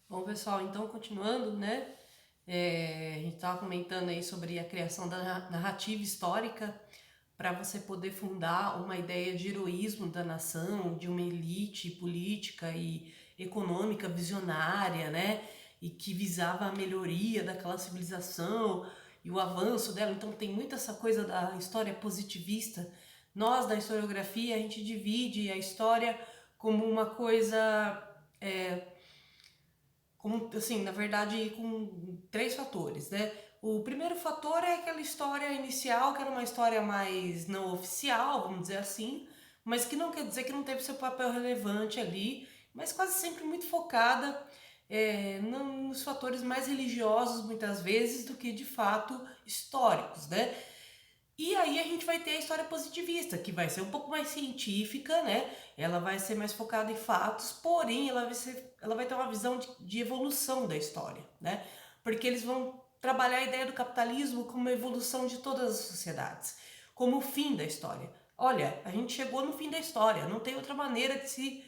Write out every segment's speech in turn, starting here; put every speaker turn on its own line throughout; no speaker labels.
Bom, pessoal, então continuando, né? A gente estava comentando aí sobre a criação da narrativa histórica para você poder fundar uma ideia de heroísmo da nação, de uma elite política e econômica visionária, né? E que visava a melhoria daquela civilização e o avanço dela. Então tem muito essa coisa da história positivista. Nós, da historiografia, a gente divide a história como uma coisa. Assim, na verdade, com três fatores, né? O primeiro fator é aquela história inicial, que era uma história mais não oficial, vamos dizer assim, mas que não quer dizer que não teve seu papel relevante ali, mas quase sempre muito focada nos fatores mais religiosos, muitas vezes, do que de fato históricos, né? E aí a gente vai ter a história positivista, que vai ser um pouco mais científica, né? Ela vai ser mais focada em fatos, porém ela vai ter uma visão de evolução da história, né? Porque eles vão trabalhar a ideia do capitalismo como uma evolução de todas as sociedades, como o fim da história. Olha, a gente chegou no fim da história, não tem outra maneira de se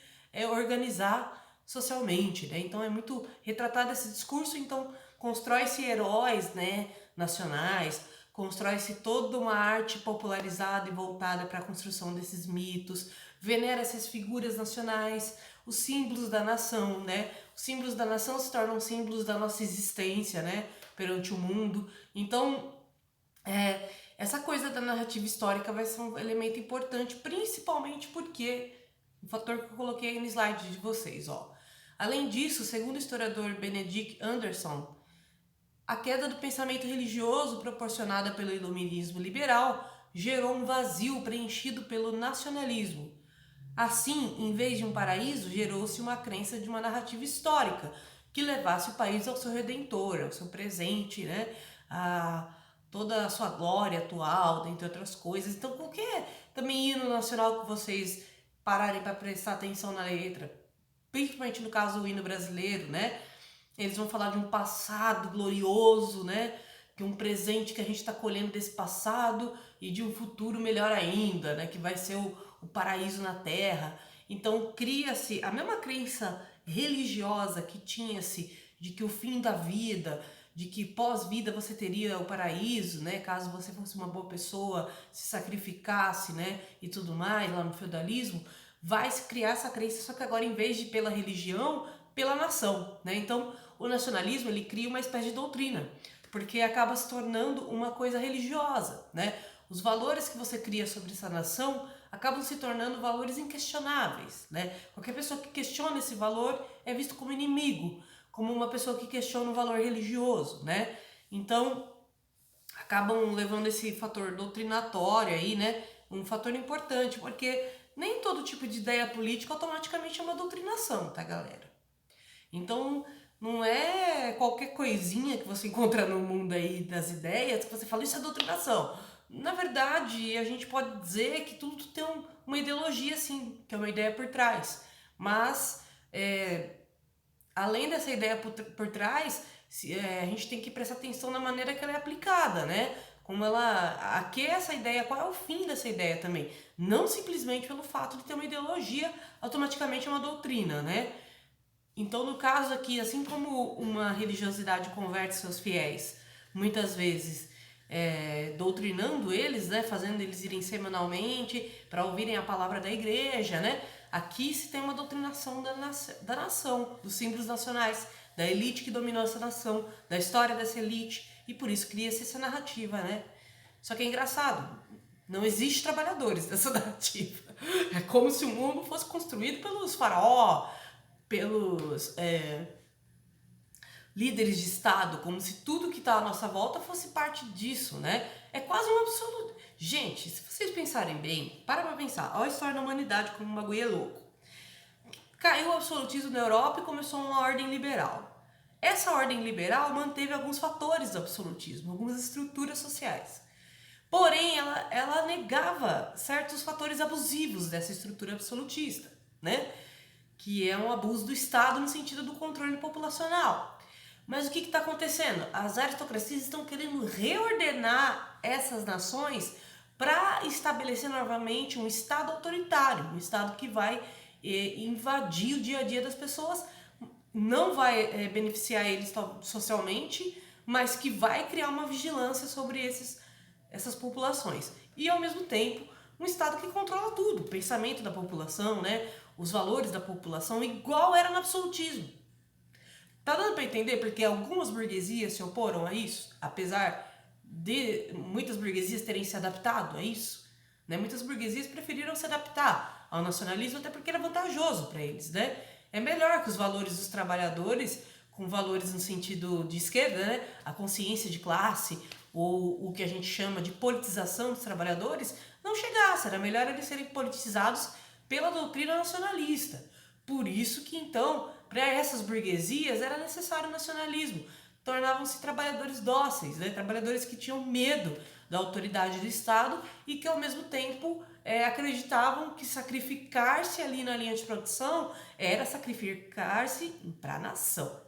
organizar socialmente, né? Então é muito retratado esse discurso, então constrói-se heróis, né, nacionais, constrói-se toda uma arte popularizada e voltada para a construção desses mitos, venera essas figuras nacionais, os símbolos da nação, né? Os símbolos da nação se tornam símbolos da nossa existência, né? Perante o mundo. Então, essa coisa da narrativa histórica vai ser um elemento importante, principalmente porque o fator que eu coloquei no slide de vocês, ó. Além disso, segundo o historiador Benedict Anderson, a queda do pensamento religioso proporcionada pelo iluminismo liberal gerou um vazio preenchido pelo nacionalismo. Assim, em vez de um paraíso, gerou-se uma crença de uma narrativa histórica que levasse o país ao seu redentor, ao seu presente, né? A toda a sua glória atual, dentre outras coisas. Então, qualquer também hino nacional que vocês pararem para prestar atenção na letra, principalmente no caso do hino brasileiro, né? Eles vão falar de um passado glorioso, né? De um presente que a gente está colhendo desse passado e de um futuro melhor ainda, né? Que vai ser o paraíso na Terra. Então cria-se a mesma crença religiosa que tinha-se de que o fim da vida, de que pós-vida você teria o paraíso, né? Caso você fosse uma boa pessoa, se sacrificasse, né? E tudo mais lá no feudalismo, vai se criar essa crença, só que agora em vez de pela religião, pela nação, né? Então o nacionalismo ele cria uma espécie de doutrina, porque acaba se tornando uma coisa religiosa, né? Os valores que você cria sobre essa nação acabam se tornando valores inquestionáveis, né? Qualquer pessoa que questiona esse valor é visto como inimigo, como uma pessoa que questiona o valor religioso, né? Então acabam levando esse fator doutrinatório aí, né? Um fator importante, porque nem todo tipo de ideia política automaticamente é uma doutrinação, tá, galera? Então, não é qualquer coisinha que você encontra no mundo aí das ideias que você fala, isso é doutrinação. Na verdade, a gente pode dizer que tudo tem uma ideologia, sim, que é uma ideia por trás. Mas, além dessa ideia por trás, a gente tem que prestar atenção na maneira que ela é aplicada, né? Como ela. A que essa ideia, qual é o fim dessa ideia também? Não simplesmente pelo fato de ter uma ideologia, automaticamente é uma doutrina, né? Então, no caso aqui, assim como uma religiosidade converte seus fiéis, muitas vezes doutrinando eles, né, fazendo eles irem semanalmente para ouvirem a palavra da igreja, né? Aqui se tem uma doutrinação da nação, dos símbolos nacionais, da elite que dominou essa nação, da história dessa elite, e por isso cria-se essa narrativa, né? Só que é engraçado, não existe trabalhadores dessa narrativa. É como se o mundo fosse construído pelos faraó, pelos líderes de Estado, como se tudo que está à nossa volta fosse parte disso, né? É quase um absoluto. Gente, se vocês pensarem bem, para pensar, olha a história da humanidade como um bagulho é louco. Caiu o absolutismo na Europa e começou uma ordem liberal. Essa ordem liberal manteve alguns fatores do absolutismo, algumas estruturas sociais. Porém, ela negava certos fatores abusivos dessa estrutura absolutista, né? Que é um abuso do Estado no sentido do controle populacional. Mas o que está acontecendo? As aristocracias estão querendo reordenar essas nações para estabelecer novamente um Estado autoritário, um Estado que vai invadir o dia a dia das pessoas, não vai beneficiar eles socialmente, mas que vai criar uma vigilância sobre essas populações. E, ao mesmo tempo, um Estado que controla tudo, o pensamento da população, né? Os valores da população, igual era no absolutismo. Tá dando para entender porque algumas burguesias se oporam a isso, apesar de muitas burguesias terem se adaptado a isso, né? Muitas burguesias preferiram se adaptar ao nacionalismo até porque era vantajoso para eles, né? É melhor que os valores dos trabalhadores, com valores no sentido de esquerda, né? A consciência de classe, ou o que a gente chama de politização dos trabalhadores, não chegasse. Era melhor eles serem politizados pela doutrina nacionalista. Por isso que, então, para essas burguesias era necessário o nacionalismo. Tornavam-se trabalhadores dóceis, né? Trabalhadores que tinham medo da autoridade do Estado e que, ao mesmo tempo, acreditavam que sacrificar-se ali na linha de produção era sacrificar-se para a nação.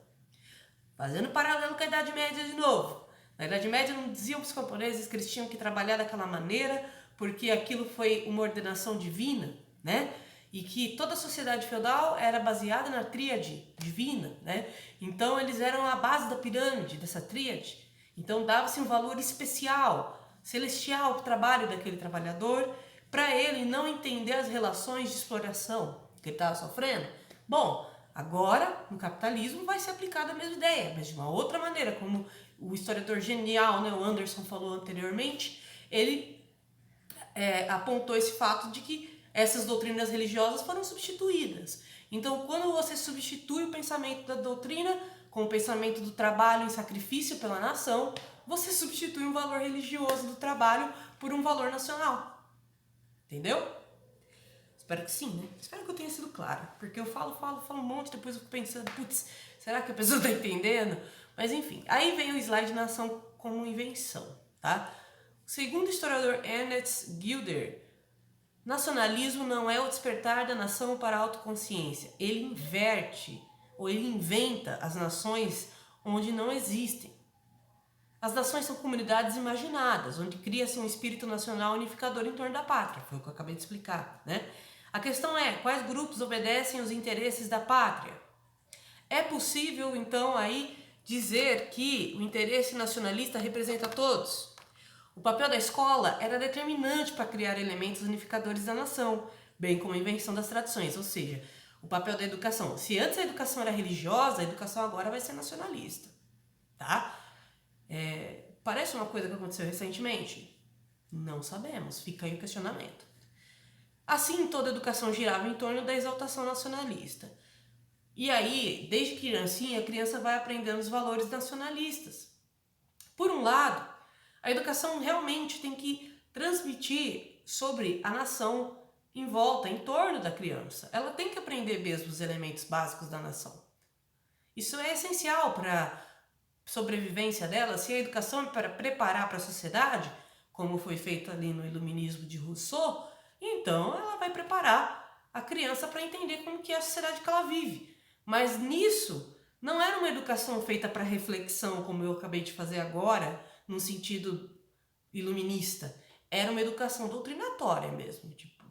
Fazendo paralelo com a Idade Média de novo. Na Idade Média não diziam para os camponeses que eles tinham que trabalhar daquela maneira porque aquilo foi uma ordenação divina, né? E que toda a sociedade feudal era baseada na tríade divina, né? Então eles eram a base da pirâmide, dessa tríade. Então dava-se um valor especial, celestial para o trabalho daquele trabalhador, para ele não entender as relações de exploração que ele estava sofrendo. Bom, agora no capitalismo vai ser aplicada a mesma ideia, mas de uma outra maneira, como o historiador genial, né, o Anderson falou anteriormente, ele apontou esse fato de que essas doutrinas religiosas foram substituídas. Então, quando você substitui o pensamento da doutrina com o pensamento do trabalho em sacrifício pela nação, você substitui um valor religioso do trabalho por um valor nacional. Entendeu? Espero que sim, né? Espero que eu tenha sido clara. Porque eu falo um monte, depois eu fico pensando, putz, será que a pessoa tá entendendo? Mas enfim, aí vem o slide nação como invenção, tá? Segundo o historiador Ernest Gilder, nacionalismo não é o despertar da nação para a autoconsciência. Ele inverte, ou ele inventa as nações onde não existem. As nações são comunidades imaginadas, onde cria-se um espírito nacional unificador em torno da pátria. Foi o que eu acabei de explicar, né? A questão é, quais grupos obedecem aos interesses da pátria? É possível, então, aí dizer que o interesse nacionalista representa todos? O papel da escola era determinante para criar elementos unificadores da nação, bem como a invenção das tradições, ou seja, o papel da educação. Se antes a educação era religiosa, a educação agora vai ser nacionalista, tá? Parece uma coisa que aconteceu recentemente? Não sabemos, fica aí o questionamento. Assim, toda a educação girava em torno da exaltação nacionalista. E aí, desde criancinha, a criança vai aprendendo os valores nacionalistas. Por um lado, a educação realmente tem que transmitir sobre a nação em volta, em torno da criança. Ela tem que aprender mesmo os elementos básicos da nação. Isso é essencial para a sobrevivência dela. Se a educação é para preparar para a sociedade, como foi feito ali no Iluminismo de Rousseau, então ela vai preparar a criança para entender como que é a sociedade que ela vive. Mas nisso, não era uma educação feita para reflexão, como eu acabei de fazer agora, no sentido iluminista. Era uma educação doutrinatória mesmo, tipo,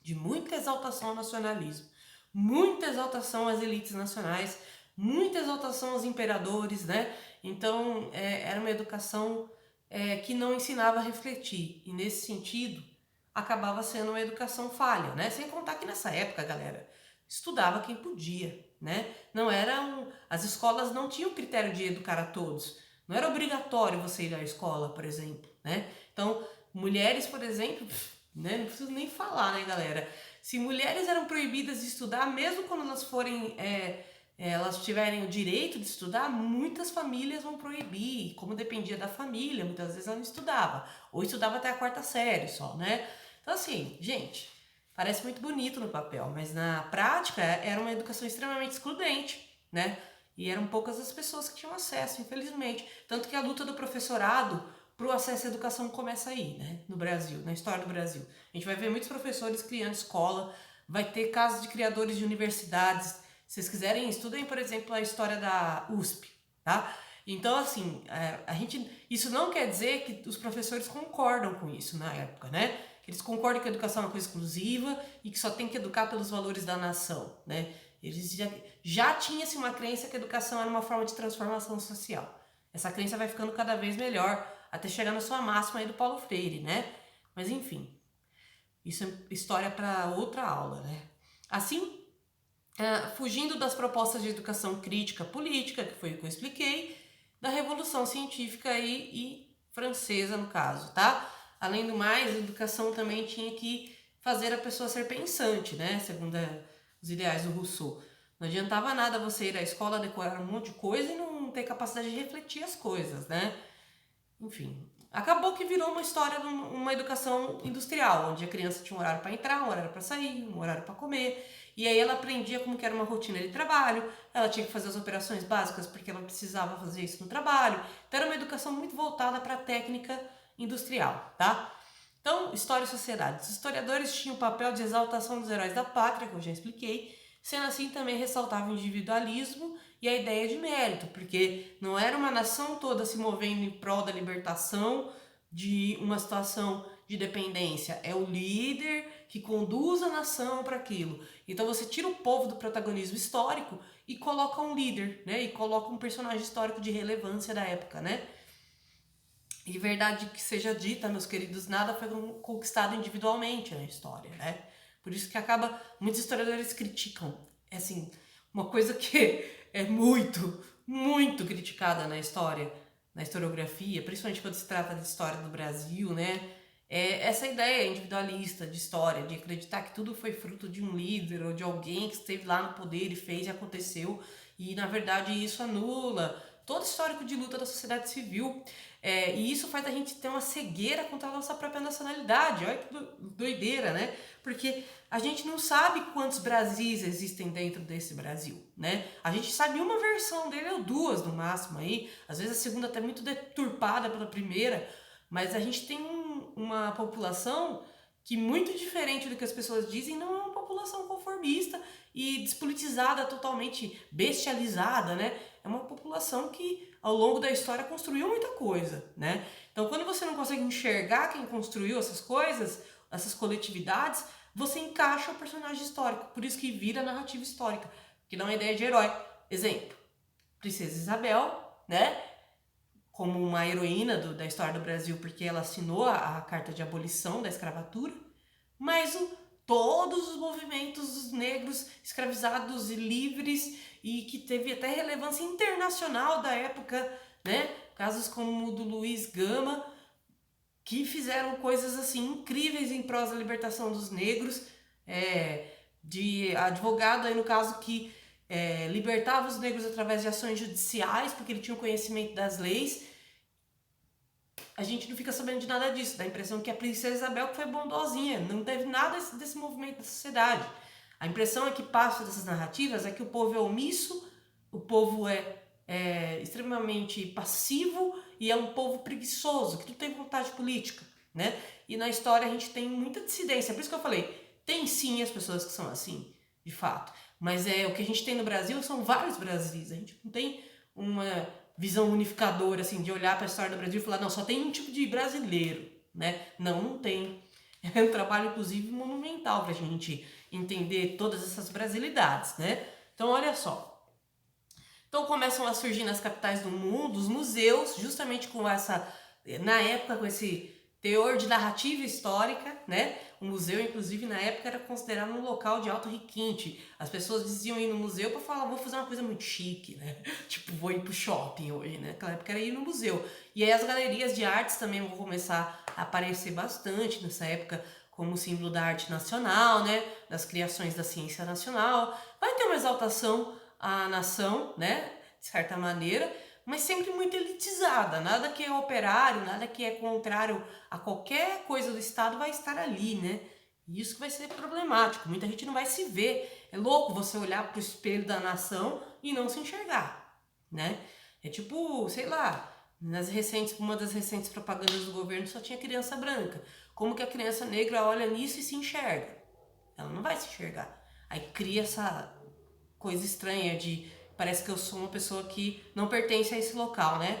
de muita exaltação ao nacionalismo, muita exaltação às elites nacionais, muita exaltação aos imperadores, né? Então, era uma educação que não ensinava a refletir. E nesse sentido, acabava sendo uma educação falha, né? Sem contar que nessa época, galera, estudava quem podia, né? Não era as escolas não tinham critério de educar a todos. Não era obrigatório você ir à escola, por exemplo, né? Então, mulheres, por exemplo, né? Não preciso nem falar, né, galera? Se mulheres eram proibidas de estudar, mesmo quando elas forem, elas tiverem o direito de estudar, muitas famílias vão proibir. Como dependia da família, muitas vezes ela não estudava. Ou estudava até a 4ª série só, né? Então, assim, gente, parece muito bonito no papel, mas na prática era uma educação extremamente excludente, né? E eram poucas as pessoas que tinham acesso, infelizmente. Tanto que a luta do professorado para o acesso à educação começa aí, né? No Brasil, na história do Brasil. A gente vai ver muitos professores criando escola, vai ter casos de criadores de universidades. Se vocês quiserem, estudem, por exemplo, a história da USP, tá? Então, assim, isso não quer dizer que os professores concordam com isso na época, né? Eles concordam que a educação é uma coisa exclusiva e que só tem que educar pelos valores da nação, né? Eles já tinha-se uma crença que a educação era uma forma de transformação social. Essa crença vai ficando cada vez melhor, até chegar na sua máxima aí do Paulo Freire, né? Mas enfim, isso é história para outra aula, né? Assim, fugindo das propostas de educação crítica política, que foi o que eu expliquei, da Revolução Científica e francesa, no caso, tá? Além do mais, a educação também tinha que fazer a pessoa ser pensante, né? Segundo os ideais do Rousseau. Não adiantava nada você ir à escola decorar um monte de coisa e não ter capacidade de refletir as coisas, né? Enfim, acabou que virou uma história de uma educação industrial, onde a criança tinha um horário para entrar, um horário para sair, um horário para comer, e aí ela aprendia como que era uma rotina de trabalho, ela tinha que fazer as operações básicas porque ela precisava fazer isso no trabalho. Então era uma educação muito voltada para a técnica industrial, tá? Então, história e sociedade. Os historiadores tinham o papel de exaltação dos heróis da pátria, que eu já expliquei, sendo assim também ressaltava o individualismo e a ideia de mérito, porque não era uma nação toda se movendo em prol da libertação de uma situação de dependência, é o líder que conduz a nação para aquilo. Então você tira o povo do protagonismo histórico e coloca um líder, né? E coloca um personagem histórico de relevância da época, né? E verdade que seja dita, meus queridos, nada foi conquistado individualmente na história, né? Por isso que acaba, muitos historiadores criticam, é assim, uma coisa que é muito criticada na história, na historiografia, principalmente quando se trata de história do Brasil, né? É essa ideia individualista de história, de acreditar que tudo foi fruto de um líder ou de alguém que esteve lá no poder e fez e aconteceu, e na verdade isso anula todo o histórico de luta da sociedade civil. E isso faz a gente ter uma cegueira contra a nossa própria nacionalidade. Olha que doideira, né? Porque a gente não sabe quantos Brasis existem dentro desse Brasil, né? A gente sabe uma versão dele ou duas no máximo aí. Às vezes a segunda até muito deturpada pela primeira. Mas a gente tem uma população que, muito diferente do que as pessoas dizem, não é uma população conformista e despolitizada, totalmente bestializada, né? É uma população que ao longo da história construiu muita coisa, né? Então, quando você não consegue enxergar quem construiu essas coisas, essas coletividades, você encaixa o personagem histórico. Por isso que vira narrativa histórica, que dá uma ideia de herói. Exemplo, Princesa Isabel, né? Como uma heroína da história do Brasil, porque ela assinou a Carta de Abolição da Escravatura, mas todos os movimentos dos negros escravizados e livres, e que teve até relevância internacional da época, né? Casos como o do Luiz Gama, que fizeram coisas assim incríveis em prol da libertação dos negros, de advogado aí no caso que libertava os negros através de ações judiciais, porque ele tinha o conhecimento das leis. A gente não fica sabendo de nada disso, dá a impressão que a Princesa Isabel que foi bondosinha, não teve nada desse movimento da sociedade. A impressão é que passa dessas narrativas é que o povo é omisso, o povo é extremamente passivo e é um povo preguiçoso, que não tem vontade política, né? E na história a gente tem muita dissidência, por isso que eu falei, tem sim as pessoas que são assim, de fato, mas o que a gente tem no Brasil são vários Brasis, a gente não tem uma visão unificadora, assim, de olhar para a história do Brasil e falar, não, só tem um tipo de brasileiro, né? Não tem. É um trabalho, inclusive, monumental para a gente entender todas essas brasilidades, né? Então, olha só. Então, começam a surgir nas capitais do mundo os museus, justamente com essa, na época, com esse teor de narrativa histórica, né? O museu, inclusive, na época era considerado um local de alto requinte. As pessoas diziam ir no museu para falar, vou fazer uma coisa muito chique, né? Tipo, vou ir pro shopping hoje, né? Naquela época era ir no museu. E aí as galerias de artes também vão começar a aparecer bastante nessa época, como símbolo da arte nacional, né? Das criações da ciência nacional. Vai ter uma exaltação à nação, né? De certa maneira, mas sempre muito elitizada, nada que é operário, nada que é contrário a qualquer coisa do Estado vai estar ali, né? E isso que vai ser problemático, muita gente não vai se ver. É louco você olhar pro espelho da nação e não se enxergar, né? É tipo, sei lá, uma das recentes propagandas do governo só tinha criança branca. Como que a criança negra olha nisso e se enxerga? Ela não vai se enxergar. Aí cria essa coisa estranha de parece que eu sou uma pessoa que não pertence a esse local, né?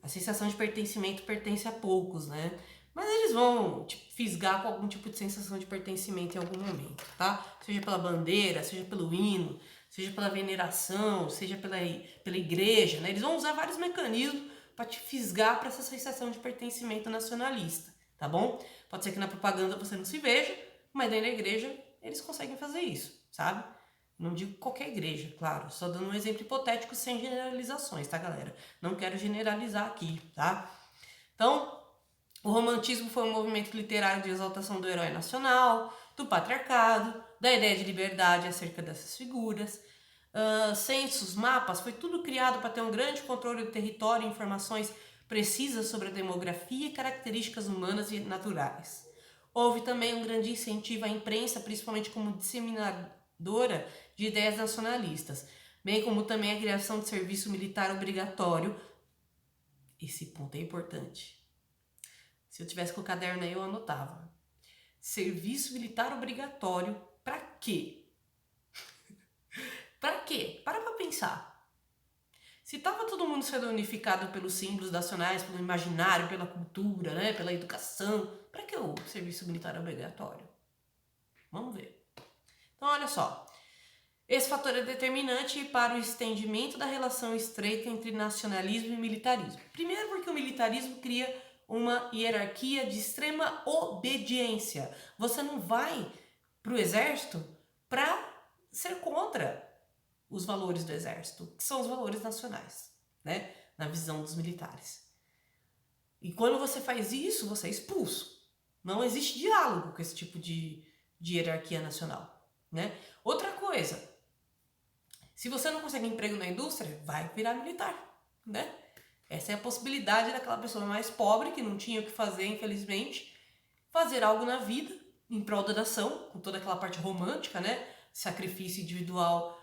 A sensação de pertencimento pertence a poucos, né? Mas eles vão fisgar com algum tipo de sensação de pertencimento em algum momento, tá? Seja pela bandeira, seja pelo hino, seja pela veneração, seja pela igreja, né? Eles vão usar vários mecanismos para te fisgar para essa sensação de pertencimento nacionalista, tá bom? Pode ser que na propaganda você não se veja, mas dentro da igreja eles conseguem fazer isso, sabe? Não digo qualquer igreja, claro, só dando um exemplo hipotético sem generalizações, tá, galera? Não quero generalizar aqui, tá? Então, o romantismo foi um movimento literário de exaltação do herói nacional, do patriarcado, da ideia de liberdade acerca dessas figuras. Censos, mapas, foi tudo criado para ter um grande controle do território e informações precisas sobre a demografia e características humanas e naturais. Houve também um grande incentivo à imprensa, principalmente como disseminadora de ideias nacionalistas, bem como também a criação de serviço militar obrigatório. Esse ponto é importante. Se eu tivesse com o caderno aí, eu anotava. Serviço militar obrigatório para quê? Para quê? Para pensar. Se estava todo mundo sendo unificado pelos símbolos nacionais, pelo imaginário, pela cultura, né, pela educação, para que o serviço militar obrigatório? Vamos ver. Então, olha só. Esse fator é determinante para o estendimento da relação estreita entre nacionalismo e militarismo. Primeiro porque o militarismo cria uma hierarquia de extrema obediência. Você não vai para o exército para ser contra os valores do exército, que são os valores nacionais, né? Na visão dos militares. E quando você faz isso, você é expulso. Não existe diálogo com esse tipo de hierarquia nacional, né? Outra coisa, se você não consegue emprego na indústria, vai virar militar, né? Essa é a possibilidade daquela pessoa mais pobre, que não tinha o que fazer, infelizmente, fazer algo na vida, em prol da nação, com toda aquela parte romântica, né? Sacrifício individual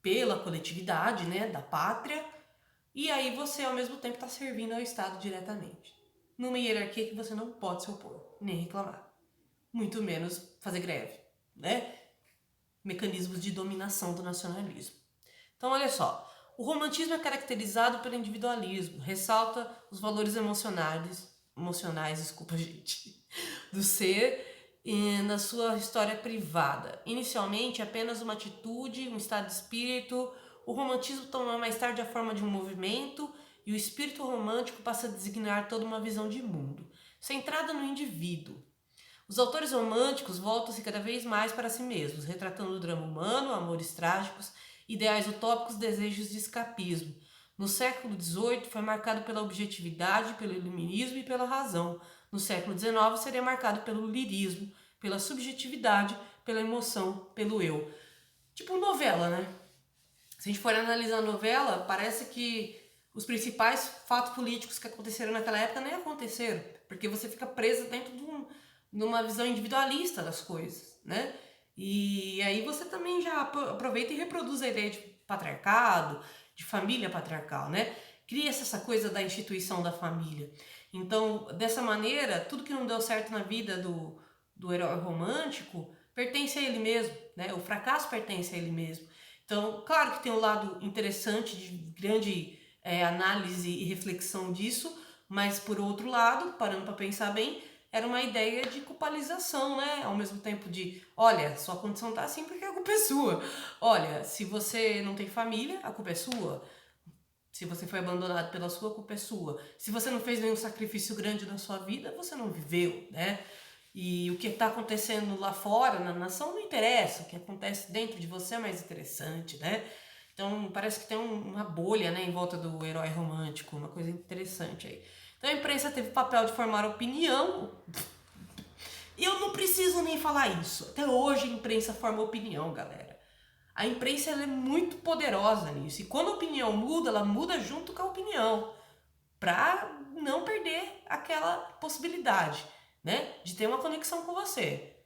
pela coletividade, né? Da pátria. E aí você, ao mesmo tempo, está servindo ao Estado diretamente. Numa hierarquia que você não pode se opor, nem reclamar. Muito menos fazer greve, né? Mecanismos de dominação do nacionalismo. Então, olha só. O romantismo é caracterizado pelo individualismo, ressalta os valores emocionais, desculpa, gente, do ser na sua história privada. Inicialmente, apenas uma atitude, um estado de espírito. O romantismo toma mais tarde a forma de um movimento e o espírito romântico passa a designar toda uma visão de mundo, centrada no indivíduo. Os autores românticos voltam-se cada vez mais para si mesmos, retratando o drama humano, amores trágicos, ideais utópicos, desejos de escapismo. No século XVIII foi marcado pela objetividade, pelo iluminismo e pela razão. No século XIX seria marcado pelo lirismo, pela subjetividade, pela emoção, pelo eu. Tipo novela, né? Se a gente for analisar a novela, parece que os principais fatos políticos que aconteceram naquela época nem aconteceram, porque você fica preso dentro de uma visão individualista das coisas, né? E aí você também já aproveita e reproduz a ideia de patriarcado, de família patriarcal, né? Cria-se essa coisa da instituição da família. Então, dessa maneira, tudo que não deu certo na vida do herói romântico pertence a ele mesmo, né? O fracasso pertence a ele mesmo. Então, claro que tem um lado interessante de grande análise e reflexão disso, mas por outro lado, parando para pensar bem, era uma ideia de culpabilização, né? Ao mesmo tempo de, olha, sua condição tá assim porque a culpa é sua. Olha, se você não tem família, a culpa é sua. Se você foi abandonado pela sua, a culpa é sua. Se você não fez nenhum sacrifício grande na sua vida, você não viveu, né? E o que está acontecendo lá fora, na nação, não interessa. O que acontece dentro de você é mais interessante, né? Então, parece que tem uma bolha, né, em volta do herói romântico, uma coisa interessante aí. Então, a imprensa teve o papel de formar opinião. E eu não preciso nem falar isso. Até hoje a imprensa forma opinião, galera. A imprensa ela é muito poderosa nisso. E quando a opinião muda, ela muda junto com a opinião. Pra não perder aquela possibilidade, né? De ter uma conexão com você.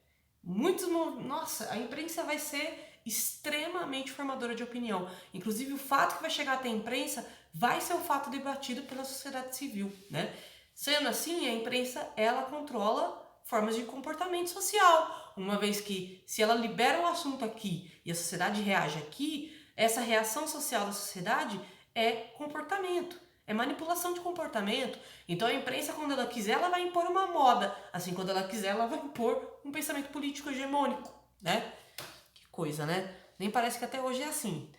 Nossa, a imprensa vai ser extremamente formadora de opinião. Inclusive, o fato que vai chegar até a imprensa vai ser o fato debatido pela sociedade civil, né? Sendo assim, a imprensa, ela controla formas de comportamento social. Uma vez que, se ela libera um assunto aqui e a sociedade reage aqui, essa reação social da sociedade é comportamento. é manipulação de comportamento. Então a imprensa, quando ela quiser, ela vai impor uma moda. Assim, quando ela quiser, ela vai impor um pensamento político hegemônico, né? Que coisa, né? Nem parece que até hoje é assim.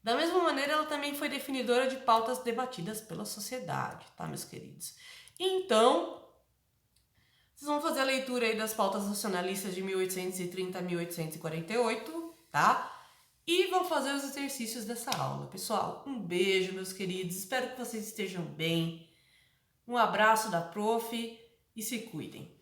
Da mesma maneira, ela também foi definidora de pautas debatidas pela sociedade, tá, meus queridos? Então, vocês vão fazer a leitura aí das pautas nacionalistas de 1830 a 1848, tá? E vão fazer os exercícios dessa aula. Pessoal, um beijo, meus queridos. Espero que vocês estejam bem. Um abraço da prof e se cuidem.